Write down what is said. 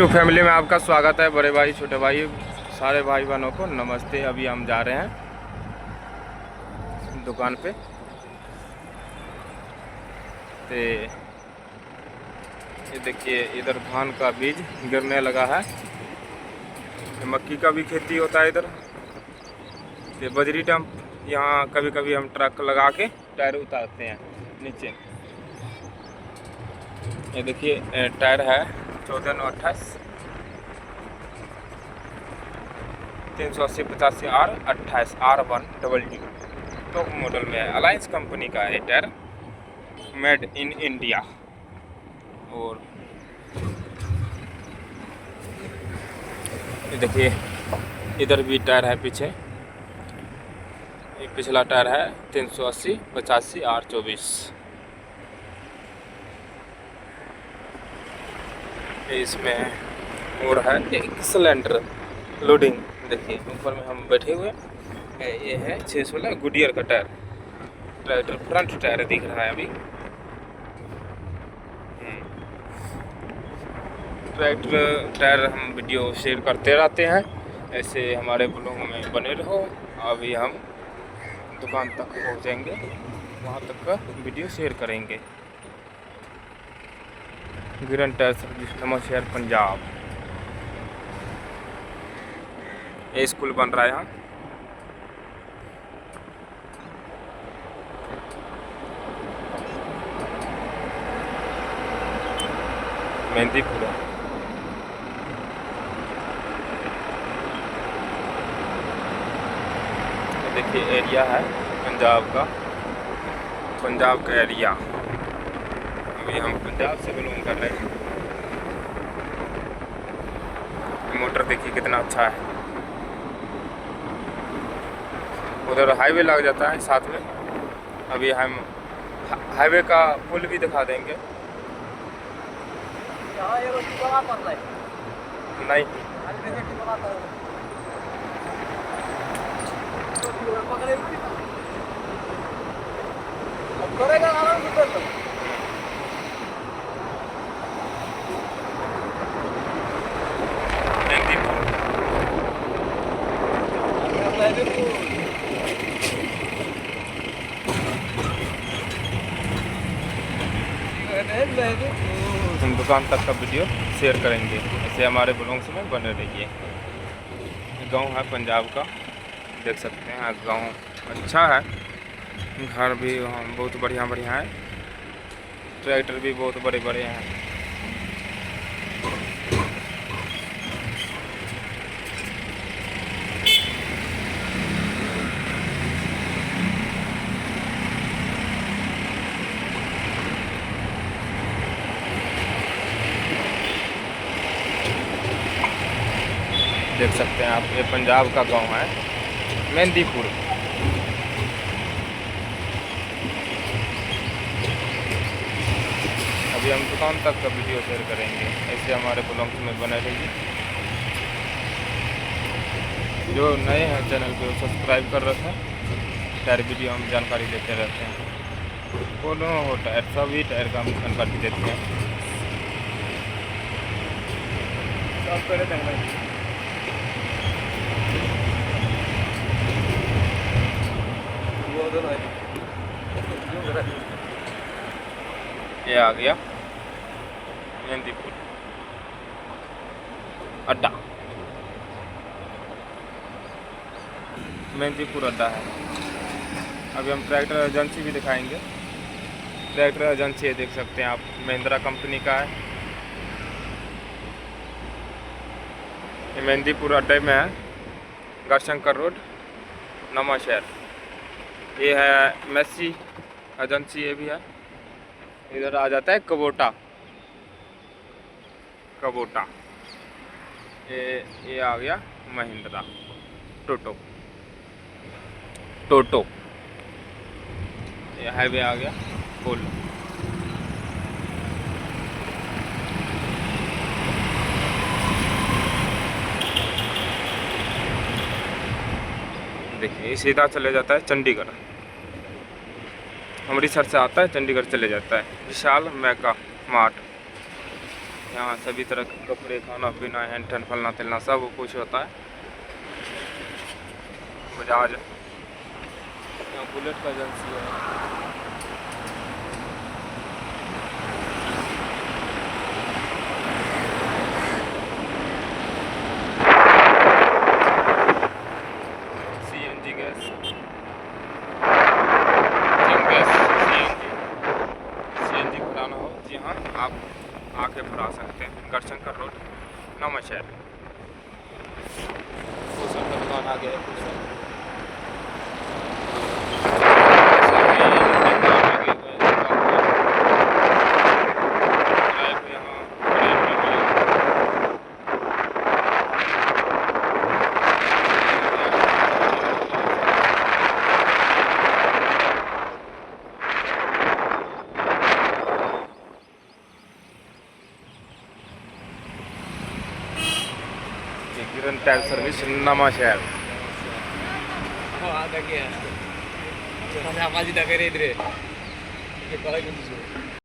To family में आपका स्वागत है। बड़े भाई, छोटे भाई, सारे भाई बहनों को नमस्ते। अभी हम जा रहे हैं दुकान पे। तो ये देखिए, इधर धान का बीज गिरने लगा है। मक्की का भी खेती होता है इधर। ये बजरी डंप, यहाँ कभी कभी हम ट्रक लगा के टायर उतारते हैं नीचे। ये देखिए, टायर है 1428 380 R28 R1W टॉप मॉडल में है। अलायंस कंपनी का है टायर, मेड इन इंडिया। और ये देखिए, इधर भी टायर है पीछे। ये पिछला टायर है 380 85 R24। इसमें और है एक सिलेंडर लोडिंग। देखिए ऊपर में हम बैठे हुए। ये है 616 गुडियर का टायर। ट्रैक्टर फ्रंट टायर दिख रहा है अभी। ट्रैक्टर टायर हम वीडियो शेयर करते रहते हैं, ऐसे हमारे ब्लॉग में बने रहो। अभी हम दुकान तक पहुंचेंगे, वहां तक का वीडियो शेयर करेंगे। गिरन टायर सर्विस, नवांशहर, पंजाब। ये स्कूल बन रहा है यहाँ। मेहंदीपुर। देखिए एरिया है पंजाब का एरिया। अभी हम पंजाब से बिलोंग कर रहे हैं। मोटर देखिए कितना अच्छा है। उधर हाईवे लग जाता है साथ में। अभी हम हाईवे का पुल भी दिखा देंगे। नहीं, हम दुकान तक का वीडियो शेयर करेंगे, ऐसे हमारे ब्लॉग्स में बने रहिए। गांव है पंजाब का, देख सकते हैं। गांव अच्छा है, घर भी वहाँ बहुत बढ़िया बढ़िया है। ट्रैक्टर भी बहुत बड़े बड़े हैं। देख सकते हैं आप, ये पंजाब का गांव है मेहंदीपुर। अभी हम दुकान तक का वीडियो शेयर करेंगे, ऐसे हमारे ब्लॉग्स में बने रहिए। जो नए हैं चैनल पे वो सब्सक्राइब कर रखे हैं। टायर वीडियो हम जानकारी देते रहते हैं। दोनों हो टायर, सभी टायर का हम जानकारी देते हैं। सब करे देंगे। ये आ गया मेहंदीपुर अड्डा। मेहंदीपुर अड्डा है। अभी हम ट्रैक्टर एजेंसी भी दिखाएंगे। ट्रैक्टर एजेंसी है, देख सकते हैं आप, महिंद्रा कंपनी का है। ये मेहंदीपुर अड्डे में है, गढ़शंकर रोड, नवांशहर। ये है मैसी एजेंसी, ये भी है। इधर आ जाता है कबोटा। ये आ गया महिंद्रा टोटो। ये हाईवे आ गया पुल। देखिए सीधा चले जाता है चंडीगढ़। अमृतसर से आता है, चंडीगढ़ चले जाता है। विशाल मेगा मार्ट। यहाँ सभी तरह के कपड़े, खाना पीना, हैंड ठन फलना तिलना सब कुछ होता है। बजाज, यहाँ बुलेट का एजेंसी है। CNG गैस, CNG भराना हो जी हाँ, आप आके भरा सकते हैं। गढ़शंकर रोड, नवांशहर। कुशल का दुकान आ गया है। कुशल किरण टायर सर्विस, नवांशहर। ಅದಕ್ಕೆ